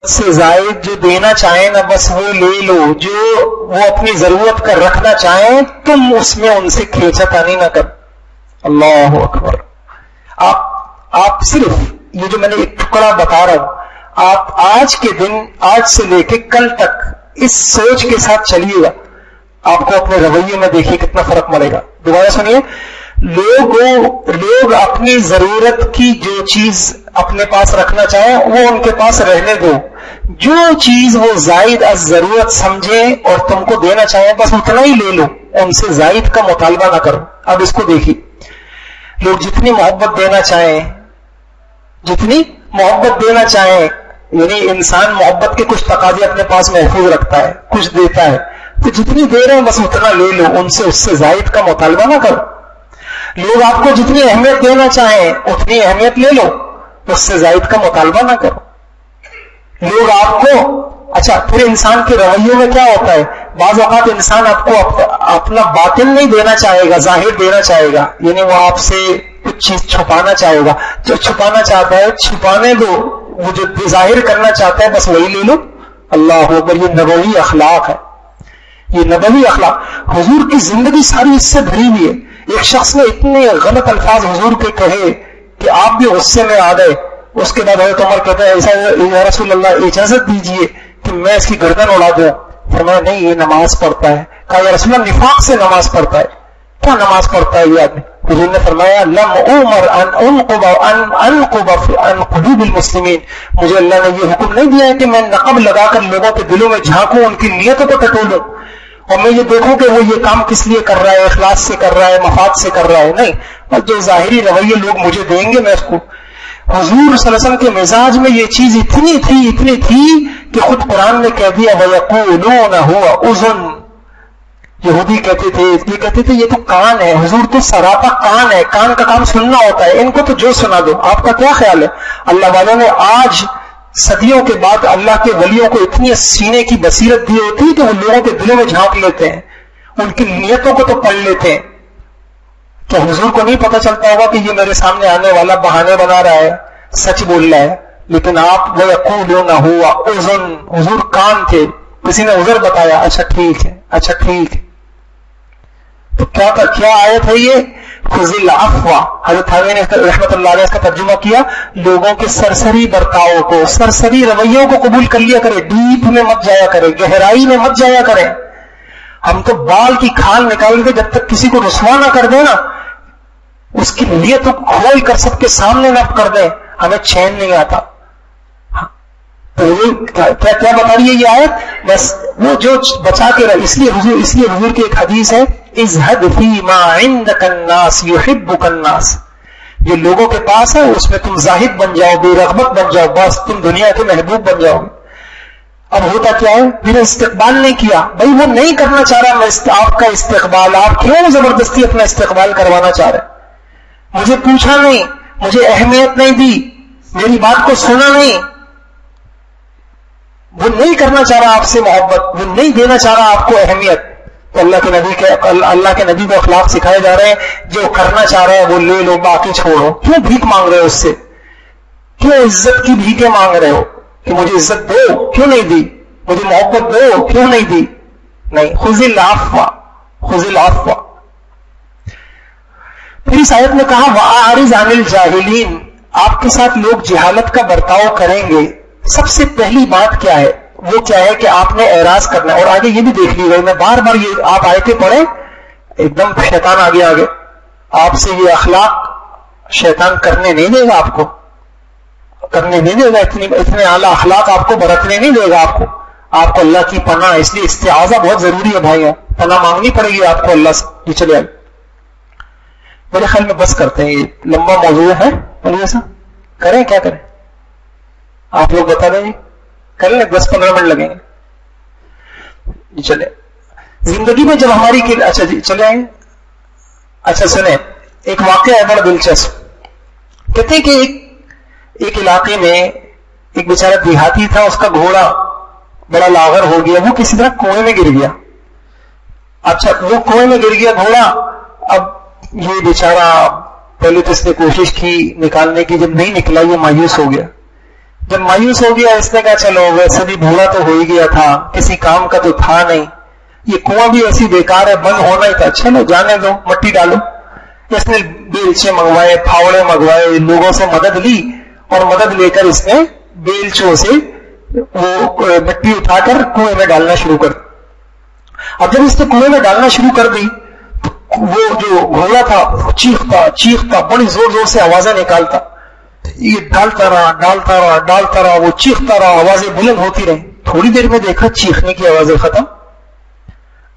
سے زائد جو دینا چاہیں نا بس وہ لے لو، جو وہ اپنی ضرورت کا رکھنا چاہیں تم اس میں ان سے کھینچا تانی نہ کر. اللہ اکبر. آپ صرف یہ جو میں نے ایک ٹکڑا بتا رہا ہوں، آپ آج کے دن، آج سے لے کے کل تک اس سوچ کے ساتھ چلیے گا، آپ کو اپنے رویے میں دیکھیے کتنا فرق ملے گا. دوبارہ سنیے، لوگ اپنی ضرورت کی جو چیز اپنے پاس رکھنا چاہیں وہ ان کے پاس رہنے دو، جو چیز وہ زائد از ضرورت سمجھیں اور تم کو دینا چاہیں بس اتنا ہی لے لو، ان سے زائد کا مطالبہ نہ کرو. اب اس کو دیکھیے، لوگ جتنی محبت دینا چاہیں، جتنی محبت دینا چاہیں، یعنی انسان محبت کے کچھ تقاضے اپنے پاس محفوظ رکھتا ہے، کچھ دیتا ہے، تو جتنی دے رہے ہیں بس اتنا لے لو، اس سے زائد کا مطالبہ نہ کرو. لوگ آپ کو جتنی اہمیت دینا چاہیں اتنی اہمیت لے لو، اس سے زائد کا مطالبہ نہ کرو. لوگ آپ کو، اچھا پھر انسان کے رویوں میں کیا ہوتا ہے، بعض اوقات انسان آپ کو اپنا باطن نہیں دینا چاہے گا، ظاہر دینا چاہے گا، یعنی وہ آپ سے کچھ چیز چھپانا چاہے گا. جو چھپانا چاہتا ہے چھپانے دو، وہ جو ظاہر کرنا چاہتا ہے بس وہی لے لو. اللہ اکبر. یہ نبوی اخلاق ہے، یہ نبوی اخلاق. حضور کی زندگی ساری اس سے بھری ہوئی ہے. ایک شخص نے اتنے غلط الفاظ حضور کے کہے کہ آپ بھی غصے میں آ گئے. اس کے بعد حضرت عمر کہتا ہے ایسا یا رسول اللہ اجازت دیجیے کہ میں اس کی گردن اڑا دوں. فرمایا نہیں، یہ نماز پڑھتا ہے. کہا یا رسول اللہ نفاق سے نماز پڑھتا ہے. کیا نماز پڑھتا ہے یہ آدمی؟ حضور نے فرمایا لم عمر ان انقب عن قلوب المسلمین، مجھے اللہ نے یہ حکم نہیں دیا ہے کہ میں نقب لگا کر لوگوں کے دلوں میں جھانکوں، ان کی نیتوں کو ٹٹولوں اور میں یہ دیکھوں کہ وہ یہ کام کس لیے کر رہا ہے، اخلاص سے کر رہا ہے، مفاد سے کر رہا ہے. نہیں، اور جو ظاہری رویے لوگ مجھے دیں گے میں اس کو. حضور صلی اللہ علیہ وسلم کے مزاج میں یہ چیز اتنی تھی کہ خود قرآن نے کہہ دیا وَيَقُولُونَ هُوَ أُذُنٌ. یہودی کہتے تھے یہ تو کان ہے. حضور تو سراپا کان ہے، کان کا کام سننا ہوتا ہے، ان کو تو جو سنا دو. آپ کا کیا خیال ہے؟ اللہ والوں نے آج صدیوں کے بعد اللہ کے ولیوں کو اتنی سینے کی بصیرت دی ہوتی کہ وہ لوگوں کے دلوں میں جھانک لیتے ہیں، ان کی نیتوں کو تو پڑھ لیتے ہیں. کیا حضور کو نہیں پتہ چلتا ہوگا کہ یہ میرے سامنے آنے والا بہانے بنا رہا ہے، سچ بول رہا ہے؟ لیکن آپ وَيَقُولُونَ هُوَ أُذُنٌ، حضور کان تھے. کسی نے عذر بتایا، اچھا ٹھیک ہے. تو کیا آیت ہے یہ؟ خذ العفو. حضرت حاوی نے رحمت اللہ علیہ اس کا ترجمہ کیا، لوگوں کے سرسری برتاؤ کو، سرسری رویوں کو قبول کر لیا کرے، ڈیپ میں مت جایا کرے، گہرائی میں مت جایا کرے. ہم تو بال کی کھال نکال کے جب تک کسی کو رسوا نہ کر دیں نا، اس کی نیت کو کھول کر سب کے سامنے نہ کر دیں، ہمیں چین نہیں آتا. تو کیا بتا رہی ہے یہ آیت؟ بس وہ جو بچا کے رہے. اس لیے حضور کی ایک حدیث ہے اذهب فيما عندك الناس يحبك الناس. جو لوگوں کے پاس ہے اس میں تم زاہد بن جاؤ، بے رغبت بن جاؤ، بس تم دنیا کے محبوب بن جاؤ. اب ہوتا کیا ہے؟ میرا استقبال نہیں کیا. بھائی وہ نہیں کرنا چاہ رہا میں آپ کا استقبال، آپ کیوں زبردستی اپنا استقبال کروانا چاہ رہے؟ مجھے پوچھا نہیں، مجھے اہمیت نہیں دی، میری بات کو سنا نہیں. وہ نہیں کرنا چاہ رہا آپ سے محبت، وہ نہیں دینا چاہ رہا آپ کو اہمیت. تو اللہ کے نبی کو اخلاق سکھائے جا رہے ہیں، جو کرنا چاہ رہا ہے وہ لے لو، باقی چھوڑو. کیوں بھیک مانگ رہے ہو اس سے؟ کیوں عزت کی بھیکیں مانگ رہے ہو کہ مجھے عزت دو؟ کیوں نہیں دی؟ مجھے محبت دو؟ کیوں نہیں دی؟ نہیں. خذ العفو. پھر اس آیت میں کہا وَأَعْرِضْ عَنِ الْجَاهِلِينَ. آپ کے ساتھ لوگ جہالت کا برتاؤ کریں گے. سب سے پہلی بات کیا ہے؟ وہ کیا ہے کہ آپ نے اعراض کرنا ہے. اور آگے یہ بھی دیکھ لی گئی، میں بار بار یہ آپ آیتیں پڑھیں، ایک دم شیطان آگے آپ سے یہ اخلاق شیطان کرنے نہیں دے گا، آپ کو کرنے نہیں دے گا. اتنے اعلیٰ اخلاق آپ کو برتنے نہیں دے گا. آپ کو اللہ کی پناہ، اس لیے استعاذہ بہت ضروری ہے بھائی، پناہ مانگنی پڑے گی آپ کو اللہ سے. یہ چلے آئے میرے خیال میں بس کرتے ہیں، یہ لمبا موضوع ہے. ایسا کریں، کیا کریں آپ لوگ بتا دیں. کر لیں، 10-15 منٹ لگیں گے. چلے زندگی میں جب ہماری اچھا جی چلے آئیں. اچھا سنیں، ایک واقعہ ہے بڑا دلچسپ. کہتے ہیں کہ ایک علاقے میں ایک بیچارہ دیہاتی تھا، اس کا گھوڑا بڑا لاغر ہو گیا، وہ کسی طرح کنویں میں گر گیا. اچھا وہ کنویں میں گر گیا گھوڑا. اب یہ بیچارہ پہلے تو اس نے کوشش کی نکالنے کی، جب نہیں نکلا یہ مایوس ہو گیا. جب مایوس ہو گیا اس نے کہا چلو ویسے بھی بھولا تو ہو ہی گیا تھا، کسی کام کا تو تھا نہیں، یہ کنواں بھی ایسی بیکار ہے، بند ہونا ہی تھا، چلو جانے دو مٹی ڈالو۔ اس نے بیلچے منگوائے، پھاوڑے منگوائے، لوگوں سے مدد لی اور مدد لے کر اس نے بیلچوں سے وہ مٹی اٹھا کر کنویں میں ڈالنا شروع کر۔ اب جب اس نے کنویں میں ڈالنا شروع کر دی تو وہ جو گھوڑا تھا چیختا بڑی زور زور سے آوازیں نکالتا، یہ ڈالتا رہا، وہ چیختا رہا، آوازیں بلند ہوتی رہی۔ تھوڑی دیر میں دیکھا چیخنے کی آوازیں ختم۔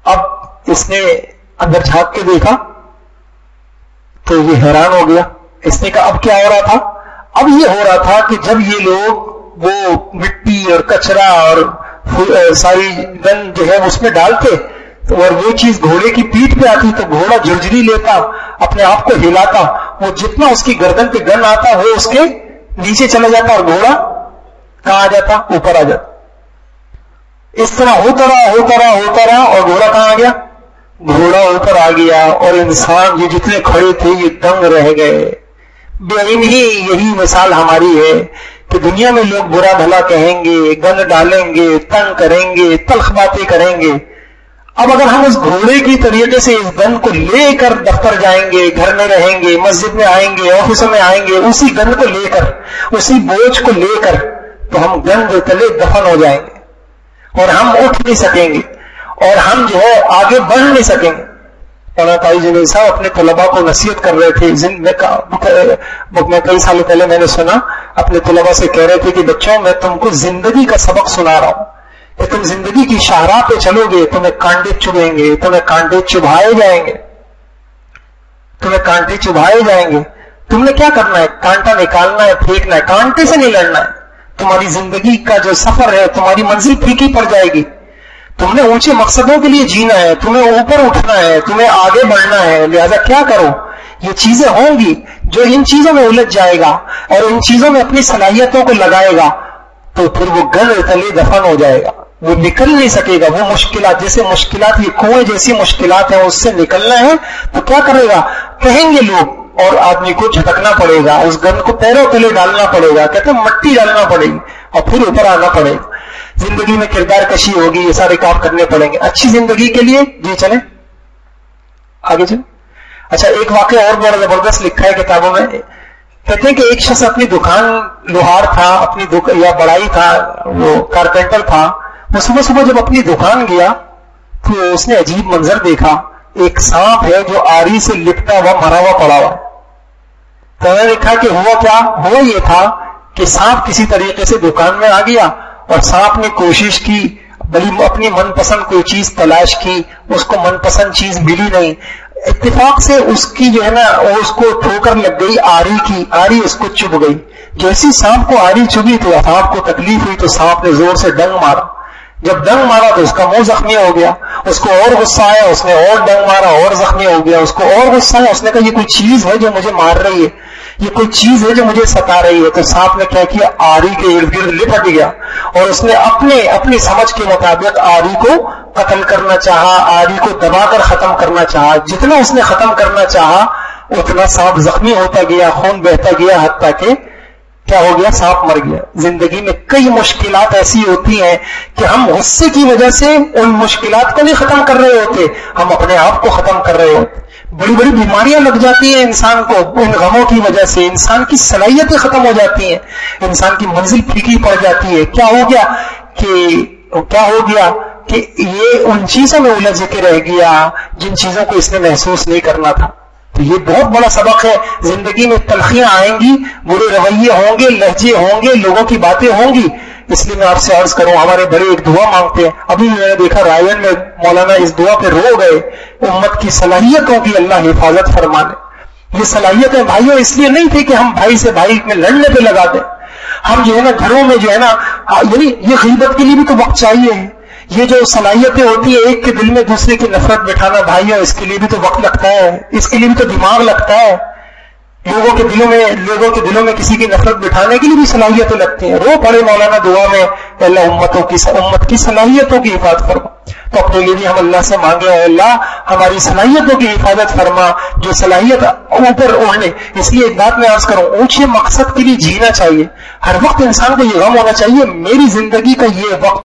اب اس نے اندر جھانک کے دیکھا تو یہ حیران ہو گیا۔ اس نے کہا اب کیا ہو رہا تھا؟ اب یہ ہو رہا تھا کہ جب یہ لوگ وہ مٹی اور کچرا اور ساری گند جو ہے اس میں ڈالتے اور وہ چیز گھوڑے کی پیٹھ پہ آتی تو گھوڑا جھرجھری لیتا، اپنے آپ کو ہلاتا، وہ جتنا اس کی گردن پہ گن آتا وہ اس کے نیچے چلا جاتا اور گھوڑا کہاں آ جاتا؟ اوپر آ جاتا۔ اس طرح ہوتا رہا اور گھوڑا کہاں آ گیا؟ گھوڑا اوپر آ گیا اور انسان یہ جتنے کھڑے تھے یہ دنگ رہ گئے۔ بے علم ہی یہی مثال ہماری ہے کہ دنیا میں لوگ برا بھلا کہیں گے، گند ڈالیں گے، تنگ کریں گے، تلخ باتیں کریں گے۔ اب اگر ہم اس گھوڑے کی طریقے سے اس گند کو لے کر دفتر جائیں گے، گھر میں رہیں گے، مسجد میں آئیں گے، آفسوں میں آئیں گے، اسی گند کو لے کر، اسی بوجھ کو لے کر، تو ہم گند تلے دفن ہو جائیں گے اور ہم اٹھ نہیں سکیں گے اور ہم جو ہے آگے بڑھ نہیں سکیں گے۔ مولانا طاہر جنید صاحب اپنے طلباء کو نصیحت کر رہے تھے، میں کئی سالوں پہلے میں نے سنا اپنے طلباء سے کہہ رہے تھے کہ بچوں میں تم کو زندگی کا سبق سنا رہا ہوں کہ تم زندگی کی شاہراہ پہ چلو گے، تمہیں کانٹے چبھیں گے، تمہیں کانٹے چبھائے جائیں گے، تم نے کیا کرنا ہے؟ کانٹا نکالنا ہے، پھینکنا ہے، کانٹے سے نہیں لڑنا ہے۔ تمہاری زندگی کا جو سفر ہے تمہاری منزل پھیکی پڑ جائے گی۔ تم نے اونچے مقصدوں کے لیے جینا ہے، تمہیں اوپر اٹھنا ہے، تمہیں آگے بڑھنا ہے، لہذا کیا کرو؟ یہ چیزیں ہوں گی جو ان چیزوں میں الجھ جائے گا اور ان چیزوں میں اپنی صلاحیتوں کو لگائے گا تو پھر وہ گند تلے دفن ہو جائے گا، وہ نکل نہیں سکے گا۔ وہ مشکلات جیسے مشکلات یہ کنویں جیسی مشکلات ہیں اس سے نکلنا ہے تو کیا کرے گا؟ کہیں گے لوگ اور آدمی کو جھٹکنا پڑے گا، اس گند کو پیروں تلے ڈالنا پڑے گا، کہتے ہیں مٹی ڈالنا پڑے گی اور پھر اوپر آنا پڑے گا۔ زندگی میں کردار کشی ہوگی، یہ سارے کام کرنے پڑیں گے اچھی زندگی کے لیے۔ جی چلیں آگے چلیں۔ اچھا ایک واقعہ اور بڑا زبردست لکھا ہے کتابوں میں، کہتے ہیں کہ ایک شخص اپنی دکان لوہار تھا، اپنی یا بڑائی تھا، وہ کارپینٹر تھا، وہ صبح صبح جب اپنی دکان گیا تو اس نے عجیب منظر دیکھا، ایک سانپ ہے جو آری سے لپٹا ہوا مرا ہوا پڑا ہوا۔ تو میں نے دیکھا کہ ہوا کیا؟ ہوا یہ تھا کہ سانپ کسی طریقے سے دکان میں آ گیا اور سانپ نے کوشش کی، بڑی اپنی من پسند کوئی چیز تلاش کی، اس کو من پسند چیز ملی نہیں، اتفاق سے اس کی جو ہے نا اس کو ٹھوکر لگ گئی آری کی، آری اس کو چبھ گئی۔ جیسی سانپ کو آری چبھی تو سانپ کو تکلیف ہوئی تو سانپ نے زور سے ڈنگ مارا، جب ڈنگ مارا تو اس کا منہ زخمی ہو گیا، اس کو اور غصہ آیا، اس نے اور ڈنگ مارا اور زخمی ہو گیا، اس کو اور غصہ آیا، اس نے کہا یہ کوئی چیز ہے جو مجھے مار رہی ہے، یہ کوئی چیز ہے جو مجھے ستا رہی ہے۔ تو سانپ نے کیا کیا؟ آری کے ارد گرد لپٹ گیا اور اس نے اپنی سمجھ کے مطابق آری کو قتل کرنا چاہا، آری کو دبا کر ختم کرنا چاہا۔ جتنا اس نے ختم کرنا چاہا اتنا سانپ زخمی ہوتا گیا، خون بہتا گیا، حتیٰ کہ کیا ہو گیا؟ سانپ مر گیا۔ زندگی میں کئی مشکلات ایسی ہوتی ہیں کہ ہم غصے کی وجہ سے ان مشکلات کو نہیں ختم کر رہے ہوتے، ہم اپنے آپ کو ختم کر رہے ہوتے۔ بڑی بڑی بیماریاں لگ جاتی ہیں انسان کو ان غموں کی وجہ سے، انسان کی صلاحیتیں ختم ہو جاتی ہیں، انسان کی منزل پھیکی پڑ جاتی ہے۔ کیا ہو گیا کہ یہ ان چیزوں میں الجھ کے رہ گیا جن چیزوں کو اس نے محسوس نہیں کرنا تھا۔ تو یہ بہت بڑا سبق ہے۔ زندگی میں تلخیاں آئیں گی، برے رویے ہوں گے، لہجے ہوں گے، لوگوں کی باتیں ہوں گی۔ اس لیے میں آپ سے عرض کروں، ہمارے بڑے ایک دعا مانگتے ہیں، ابھی میں نے دیکھا رائے میں مولانا اس دعا پہ رو گئے، امت کی صلاحیتوں کی اللہ حفاظت فرمانے۔ یہ صلاحیتیں بھائیوں اس لیے نہیں تھی کہ ہم بھائی سے بھائی میں لڑنے پہ لگا دیں، ہم جو ہے نا گھروں میں جو ہے نا، یعنی یہ غیبت کے لیے بھی تو وقت چاہیے ہے، یہ جو صلاحیتیں ہوتی ہیں ایک کے دل میں دوسرے کی نفرت بٹھانا، بھائیوں اس کے لیے بھی تو وقت لگتا ہے، اس کے لیے بھی تو دماغ لگتا ہے۔ لوگوں کے دلوں میں کسی کی نفرت بٹھانے کے لیے بھی صلاحیتیں لگتی ہیں. رو پڑے مولانا دعا میں اللہ امت کی صلاحیتوں کی حفاظت فرما. تو اپنے لیے بھی ہم اللہ سے مانگے اے اللہ ہماری صلاحیتوں کی حفاظت فرما, جو صلاحیت اوپر اڑنے. اس لیے ایک بات میں عرض کروں, اونچے مقصد کے لیے جینا چاہیے. ہر وقت انسان کو یہ غم ہونا چاہیے میری زندگی کا یہ وقت